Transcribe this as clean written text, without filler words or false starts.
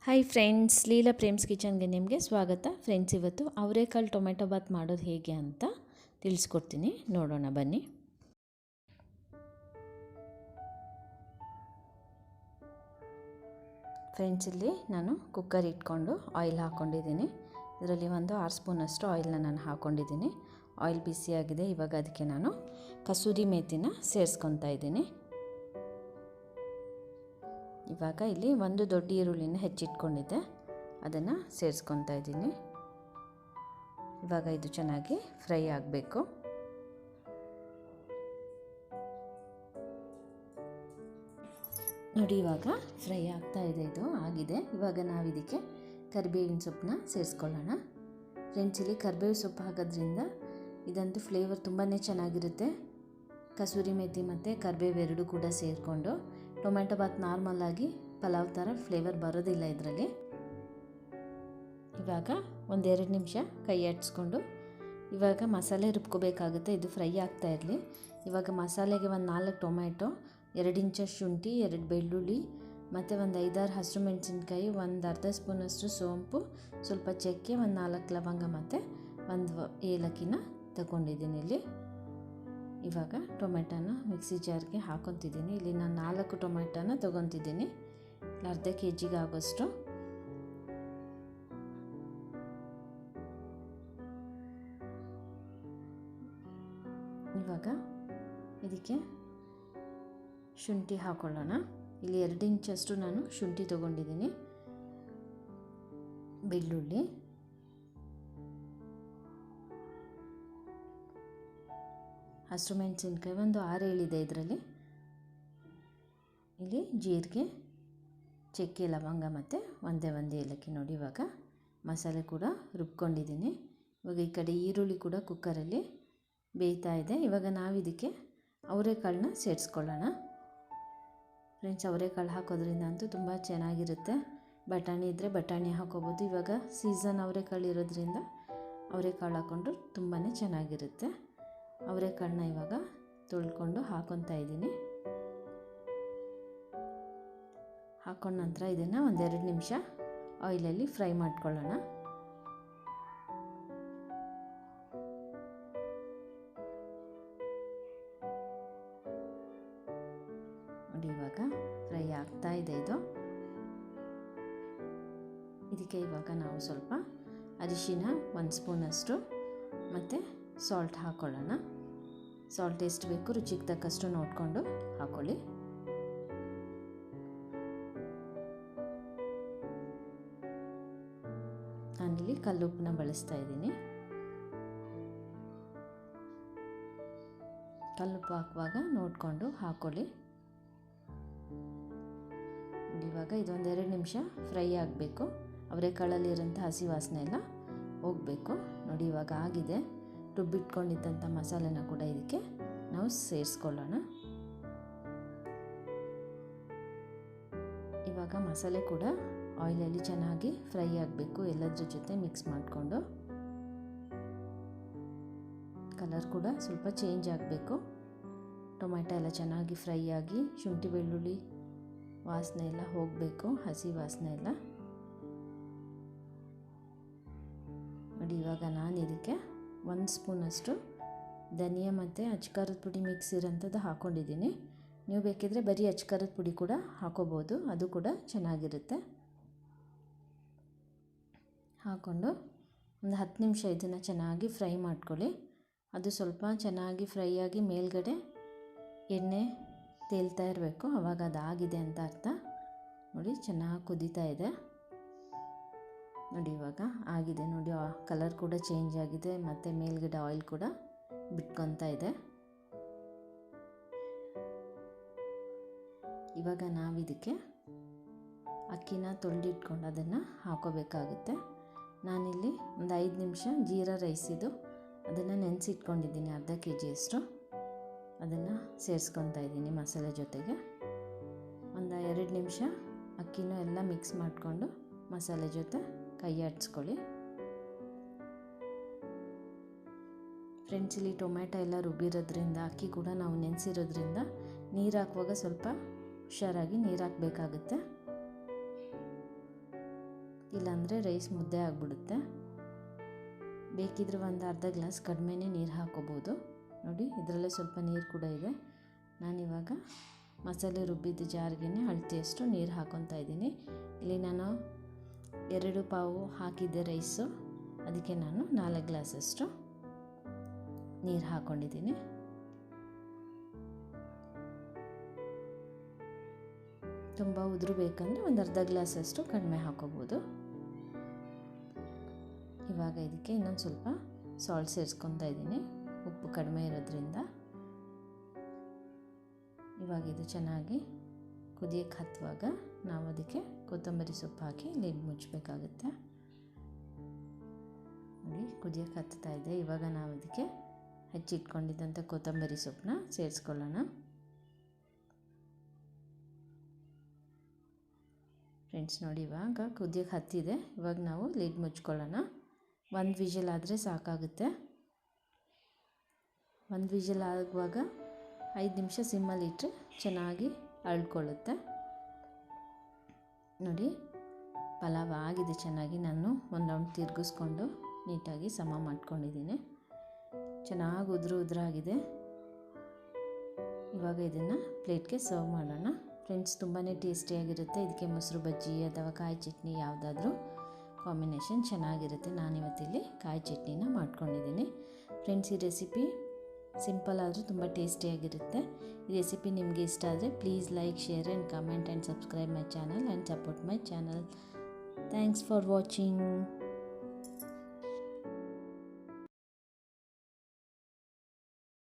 Hi friends, Leela Prem's ಕಿಚನ್ಗೆ ನಿಮಗೆ ಸ್ವಾಗತ. Friends, ಇವತ್ತು ಅವರೆಕಾಳು ಟೊಮೆಟೊ ಬಾತ್ ಮಾಡೋದು ಹೇಗೆ ಅಂತ ತಿಳಿಸ್ಕೊಡ್ತೀನಿ, ನೋಡೋಣ ಬನ್ನಿ. ಫ್ರೆಂಡ್ಸ್, ಇಲ್ಲಿ ನಾನು ಕುಕ್ಕರ್ ಇಟ್ಕೊಂಡು ಆಯಿಲ್ ಹಾಕ್ಕೊಂಡಿದ್ದೀನಿ. ಇದರಲ್ಲಿ ಒಂದು 6 ಸ್ಪೂನಷ್ಟು ಆಯಿಲ್ನ ನಾನು ಹಾಕ್ಕೊಂಡಿದ್ದೀನಿ. ಆಯಿಲ್ ಬಿಸಿಯಾಗಿದೆ. ಇವಾಗ ಅದಕ್ಕೆ ನಾನು ಕಸೂರಿ ಮೇಥಿನ ಸೇರಿಸ್ಕೊತಾ ಇದ್ದೀನಿ. ಇವಾಗ ಇಲ್ಲಿ ಒಂದು ದೊಡ್ಡ ಈರುಳ್ಳಿನ ಹೆಚ್ಚಿಟ್ಕೊಂಡಿದ್ದೆ, ಅದನ್ನು ಸೇರಿಸ್ಕೊತಾ ಇದ್ದೀನಿ. ಇವಾಗ ಇದು ಚೆನ್ನಾಗಿ ಫ್ರೈ ಆಗಬೇಕು. ನೋಡಿ, ಇವಾಗ ಫ್ರೈ ಆಗ್ತಾ ಇದೆ, ಇದು ಆಗಿದೆ. ಇವಾಗ ನಾವು ಇದಕ್ಕೆ ಕರಿಬೇವಿನ ಸೊಪ್ಪನ್ನ ಸೇರಿಸ್ಕೊಳ್ಳೋಣ. ಫ್ರೆಂಡ್ಸ್, ಇಲ್ಲಿ ಕರಿಬೇವು ಸೊಪ್ಪು ಹಾಕೋದ್ರಿಂದ ಇದಂತೂ ಫ್ಲೇವರ್ ತುಂಬಾ ಚೆನ್ನಾಗಿರುತ್ತೆ. ಕಸೂರಿ ಮೇಥಿ ಮತ್ತು ಕರಿಬೇವು ಎರಡೂ ಕೂಡ ಸೇರಿಕೊಂಡು ಟೊಮೆಟೊ ಬಾತ್ ನಾರ್ಮಲಾಗಿ ಪಲಾವ್ ಥರ ಫ್ಲೇವರ್ ಬರೋದಿಲ್ಲ ಇದರಲ್ಲಿ. ಇವಾಗ 1-2 ನಿಮಿಷ ಕೈ ಆಡಿಸ್ಕೊಂಡು ಇವಾಗ ಮಸಾಲೆ ರುಬ್ಕೋಬೇಕಾಗುತ್ತೆ. ಇದು ಫ್ರೈ ಆಗ್ತಾ ಇರಲಿ. ಇವಾಗ ಮಸಾಲೆಗೆ ಒಂದು 4 ಟೊಮೆಟೊ, 2 ಇಂಚು ಶುಂಠಿ, 2 ಬೆಳ್ಳುಳ್ಳಿ ಮತ್ತು ಒಂದು 5-6 ಹಸಿರು ಮೆಣಸಿನ್ಕಾಯಿ, ಒಂದು ಅರ್ಧ ಸ್ಪೂನಷ್ಟು ಸೋಂಪು, ಸ್ವಲ್ಪ ಚಕ್ಕೆ, ಒಂದು 4 ಲವಂಗ ಮತ್ತು ಒಂದು ಏಲಕ್ಕಿನ ತಗೊಂಡಿದ್ದೀನಿ ಇಲ್ಲಿ. ಇವಾಗ ಟೊಮೆಟೊನ ಮಿಕ್ಸಿ ಜಾರ್ಗೆ ಹಾಕೊತಿದ್ದೀನಿ. ಇಲ್ಲಿ ನಾನು 4 ಟೊಮೆಟೊನ ತೊಗೊತಿದ್ದೀನಿ, ಅರ್ಧ kg ಆಗೋಷ್ಟು. ಇವಾಗ ಇದಕ್ಕೆ ಶುಂಠಿ ಹಾಕೊಳ್ಳೋಣ. ಇಲ್ಲಿ 2 ಇಂಚಷ್ಟು ನಾನು ಶುಂಠಿ ತೊಗೊಂಡಿದ್ದೀನಿ. ಬೆಳ್ಳುಳ್ಳಿ, ಹಸಿರು ಮೆಣಸಿನ್ಕಾಯಿ ಒಂದು 6-7 ಇದೆ ಇದರಲ್ಲಿ. ಇಲ್ಲಿ ಜೀರಿಗೆ, ಚಕ್ಕೆ, ಲವಂಗ ಮತ್ತು ಒಂದೇ ಏಲಕ್ಕಿ. ನೋಡಿ, ಇವಾಗ ಮಸಾಲೆ ಕೂಡ ರುಬ್ಕೊಂಡಿದ್ದೀನಿ. ಇವಾಗ ಈ ಕಡೆ ಈರುಳ್ಳಿ ಕೂಡ ಕುಕ್ಕರಲ್ಲಿ ಬೇಯ್ತಾ ಇದೆ. ಇವಾಗ ನಾವು ಇದಕ್ಕೆ ಅವರೆಕಾಳನ್ನ ಸೇರಿಸ್ಕೊಳ್ಳೋಣ. ಫ್ರೆಂಡ್ಸ್, ಅವರೆಕಾಳು ಹಾಕೋದ್ರಿಂದ ಅಂತೂ ತುಂಬ ಚೆನ್ನಾಗಿರುತ್ತೆ. ಬಟಾಣಿ ಇದ್ದರೆ ಬಟಾಣಿ ಹಾಕೋಬೋದು. ಇವಾಗ ಸೀಸನ್ ಅವರೆಕಾಳು ಇರೋದ್ರಿಂದ ಅವರೆಕಾಳು ಹಾಕ್ಕೊಂಡ್ರು ತುಂಬಾ ಚೆನ್ನಾಗಿರುತ್ತೆ. ಅವರೆಕಾಳನ್ನ ಇವಾಗ ತೊಳ್ಕೊಂಡು ಹಾಕೊತಾ ಇದ್ದೀನಿ. ಹಾಕೊಂಡ ನಂತರ ಇದನ್ನು 1-2 ನಿಮಿಷ ಆಯಿಲಲ್ಲಿ ಫ್ರೈ ಮಾಡ್ಕೊಳ್ಳೋಣ. ನೋಡಿ, ಇವಾಗ ಫ್ರೈ ಆಗ್ತಾ ಇದೆ ಇದು. ಇದಕ್ಕೆ ಇವಾಗ ನಾವು ಸ್ವಲ್ಪ ಅರಿಶಿನ 1 ಸ್ಪೂನಷ್ಟು ಮತ್ತು ಸಾಲ್ಟ್ ಹಾಕ್ಕೊಳ್ಳೋಣ. ಸಾಲ್ಟ್ ಎಷ್ಟು ಬೇಕು ರುಚಿಗೆ ತಕ್ಕಷ್ಟು ನೋಡಿಕೊಂಡು ಹಾಕ್ಕೊಳ್ಳಿ. ನಾನಿಲ್ಲಿ ಕಲ್ಲುಪ್ಪನ್ನ ಬಳಸ್ತಾ ಇದ್ದೀನಿ. ಕಲ್ಲುಪ್ಪು ಹಾಕುವಾಗ ನೋಡಿಕೊಂಡು ಹಾಕ್ಕೊಳ್ಳಿ. ಇವಾಗ ಇದೊಂದು 2 ನಿಮಿಷ ಫ್ರೈ ಆಗಬೇಕು. ಅವರೆಕಾಳಲ್ಲಿರೋಂಥ ಹಸಿ ವಾಸನೆ ಎಲ್ಲ ಹೋಗಬೇಕು. ನೋಡಿ, ಇವಾಗ ಆಗಿದೆ. ರುಬ್ಬಿಟ್ಕೊಂಡಿದ್ದಂಥ ಮಸಾಲೆನ ಕೂಡ ಇದಕ್ಕೆ ನಾವು ಸೇರಿಸ್ಕೊಳ್ಳೋಣ. ಇವಾಗ ಮಸಾಲೆ ಕೂಡ ಆಯಿಲಲ್ಲಿ ಚೆನ್ನಾಗಿ ಫ್ರೈ ಆಗಬೇಕು. ಎಲ್ಲದ್ರ ಜೊತೆ ಮಿಕ್ಸ್ ಮಾಡಿಕೊಂಡು ಕಲರ್ ಕೂಡ ಸ್ವಲ್ಪ ಚೇಂಜ್ ಆಗಬೇಕು. ಟೊಮೆಟೊ ಎಲ್ಲ ಚೆನ್ನಾಗಿ ಫ್ರೈ ಆಗಿ ಶುಂಠಿ ಬೆಳ್ಳುಳ್ಳಿ ವಾಸನೆ ಎಲ್ಲ ಹೋಗಬೇಕು, ಹಸಿ ವಾಸನೆ ಎಲ್ಲ. ನೋಡಿ, ಇವಾಗ ನಾನು ಇದಕ್ಕೆ 1 ಸ್ಪೂನಷ್ಟು ಧನಿಯಾ ಮತ್ತು ಅಚ್ಕಾರದ ಪುಡಿ ಮಿಕ್ಸ್ ಇರೋಂಥದ್ದು ಹಾಕ್ಕೊಂಡಿದ್ದೀನಿ. ನೀವು ಬೇಕಿದ್ರೆ ಬರೀ ಅಚ್ಕಾರದ ಪುಡಿ ಕೂಡ ಹಾಕೋಬೋದು, ಅದು ಕೂಡ ಚೆನ್ನಾಗಿರುತ್ತೆ. ಹಾಕ್ಕೊಂಡು ಒಂದು 10 ನಿಮಿಷ ಇದನ್ನು ಚೆನ್ನಾಗಿ ಫ್ರೈ ಮಾಡ್ಕೊಳ್ಳಿ. ಅದು ಸ್ವಲ್ಪ ಚೆನ್ನಾಗಿ ಫ್ರೈ ಆಗಿ ಮೇಲ್ಗಡೆ ಎಣ್ಣೆ ತೇಲ್ತಾ ಇರಬೇಕು, ಆವಾಗ ಅದಾಗಿದೆ ಅಂತ ಅರ್ಥ. ನೋಡಿ, ಚೆನ್ನಾಗಿ ಕುದೀತಾ ಇದೆ. ನೋಡಿ, ಇವಾಗ ಆಗಿದೆ. ನೋಡಿ, ಕಲರ್ ಕೂಡ ಚೇಂಜ್ ಆಗಿದೆ ಮತ್ತು ಮೇಲ್ಗಡೆ ಆಯಿಲ್ ಕೂಡ ಬಿಟ್ಕೊತಾ ಇದೆ. ಇವಾಗ ನಾವು ಇದಕ್ಕೆ ಅಕ್ಕಿನ ತೊಳೆದಿಟ್ಕೊಂಡು ಅದನ್ನು ಹಾಕೋಬೇಕಾಗುತ್ತೆ. ನಾನಿಲ್ಲಿ ಒಂದು 5 ನಿಮಿಷ ಜೀರಾ ರೈಸಿದು ಅದನ್ನು ನೆನೆಸಿಟ್ಕೊಂಡಿದ್ದೀನಿ, ಅರ್ಧ kg ಅದನ್ನು ಸೇರಿಸ್ಕೊತಾ ಇದ್ದೀನಿ ಮಸಾಲೆ ಜೊತೆಗೆ. ಒಂದು 2 ನಿಮಿಷ ಅಕ್ಕಿನೂ ಎಲ್ಲ ಮಿಕ್ಸ್ ಮಾಡಿಕೊಂಡು ಮಸಾಲೆ ಜೊತೆ ಕೈ ಆಡಿಸ್ಕೊಳ್ಳಿ. ಫ್ರೆಂಡ್ಸ್, ಇಲ್ಲಿ ಟೊಮೆಟೊ ಎಲ್ಲ ರುಬ್ಬಿರೋದ್ರಿಂದ ಅಕ್ಕಿ ಕೂಡ ನಾವು ನೆನೆಸಿರೋದ್ರಿಂದ ನೀರು ಹಾಕುವಾಗ ಸ್ವಲ್ಪ ಹುಷಾರಾಗಿ ನೀರು ಹಾಕಬೇಕಾಗುತ್ತೆ. ಇಲ್ಲಾಂದರೆ ರೈಸ್ ಮುದ್ದೆ ಆಗಿಬಿಡುತ್ತೆ. ಬೇಕಿದ್ರೆ ಒಂದು ಅರ್ಧ ಗ್ಲಾಸ್ ಕಡಿಮೆನೇ ನೀರು ಹಾಕ್ಕೋಬೋದು. ನೋಡಿ ಇದರಲ್ಲೇ ಸ್ವಲ್ಪ ನೀರು ಕೂಡ ಇದೆ. ನಾನಿವಾಗ ಮಸಾಲೆ ರುಬ್ಬಿದ ಜಾರ್ಗೆ ಅಳತೆಯಷ್ಟು ನೀರು ಹಾಕ್ಕೊತಾ ಇದ್ದೀನಿ. ಇಲ್ಲಿ ನಾನು 2 ಪಾವು ಹಾಕಿದ್ದೆ ರೈಸು, ಅದಕ್ಕೆ ನಾನು 4 ಗ್ಲಾಸಷ್ಟು ನೀರು ಹಾಕ್ಕೊಂಡಿದ್ದೀನಿ. ತುಂಬ ಉದುರು ಬೇಕಂದರೆ ಒಂದು ಅರ್ಧ ಗ್ಲಾಸಷ್ಟು ಕಡಿಮೆ ಹಾಕ್ಕೋಬೋದು. ಇವಾಗ ಇದಕ್ಕೆ ಇನ್ನೊಂದು ಸ್ವಲ್ಪ ಸಾಲ್ಟ್ ಸೇರಿಸ್ಕೊತಾ ಇದ್ದೀನಿ, ಉಪ್ಪು ಕಡಿಮೆ ಇರೋದ್ರಿಂದ. ಇವಾಗ ಇದು ಚೆನ್ನಾಗಿ ಕುದಿಯಕ್ಕೆ ಹತ್ತುವಾಗ ನಾವು ಅದಕ್ಕೆ ಕೊತ್ತಂಬರಿ ಸೊಪ್ಪು ಹಾಕಿ ಲಿಡ್ ಮುಚ್ಚಬೇಕಾಗುತ್ತೆ. ನೋಡಿ ಕುದಿಯಕ್ಕೆ ಹತ್ತಾ ಇದೆ. ಇವಾಗ ನಾವು ಅದಕ್ಕೆ ಹೆಚ್ಚಿಟ್ಕೊಂಡಿದ್ದಂಥ ಕೊತ್ತಂಬರಿ ಸೊಪ್ಪನ್ನ ಸೇರಿಸ್ಕೊಳ್ಳೋಣ. ಫ್ರೆಂಡ್ಸ್ ನೋಡಿ ಇವಾಗ ಕುದಿಯಕ್ಕೆ ಹತ್ತಿದೆ. ಇವಾಗ ನಾವು ಲಿಡ್ ಮುಚ್ಕೊಳ್ಳೋಣ. 1 ವಿಷಲ್ ಆದರೆ ಸಾಕಾಗುತ್ತೆ. 1 ವಿಷಲ್ ಆಗುವಾಗ 5 ನಿಮಿಷ ಸಿಮ್ಮಲ್ಲಿ ಇಟ್ಟರೆ ಚೆನ್ನಾಗಿ ಅರಳ್ಕೊಳ್ಳುತ್ತೆ. ನೋಡಿ ಪಲಾವ್ ಆಗಿದೆ ಚೆನ್ನಾಗಿ. ನಾನು ಒಂದು ರೌಂಡ್ ತಿರುಗಿಸ್ಕೊಂಡು ನೀಟಾಗಿ ಸಮ ಮಾಡ್ಕೊಂಡಿದ್ದೀನಿ. ಚೆನ್ನಾಗಿ ಉದುರಾಗಿದೆ. ಇವಾಗ ಇದನ್ನು ಪ್ಲೇಟ್ಗೆ ಸರ್ವ್ ಮಾಡೋಣ. ಫ್ರೆಂಡ್ಸ್ ತುಂಬಾ ಟೇಸ್ಟಿಯಾಗಿರುತ್ತೆ. ಇದಕ್ಕೆ ಮೊಸರು ಬಜ್ಜಿ ಅಥವಾ ಕಾಯಿ ಚಟ್ನಿ ಯಾವುದಾದ್ರೂ ಕಾಂಬಿನೇಷನ್ ಚೆನ್ನಾಗಿರುತ್ತೆ. ನಾನಿವತ್ತಿಲ್ಲಿ ಕಾಯಿ ಚಟ್ನಿನ ಮಾಡ್ಕೊಂಡಿದ್ದೀನಿ. ಫ್ರೆಂಡ್ಸ್ ಈ ರೆಸಿಪಿ ಸಿಂಪಲ್ ಆದರೂ ತುಂಬ ಟೇಸ್ಟಿಯಾಗಿರುತ್ತೆ. ಈ ರೆಸಿಪಿ ನಿಮಗೆ ಇಷ್ಟ ಆದರೆ please like, share and comment and subscribe my channel and support my channel. Thanks for watching.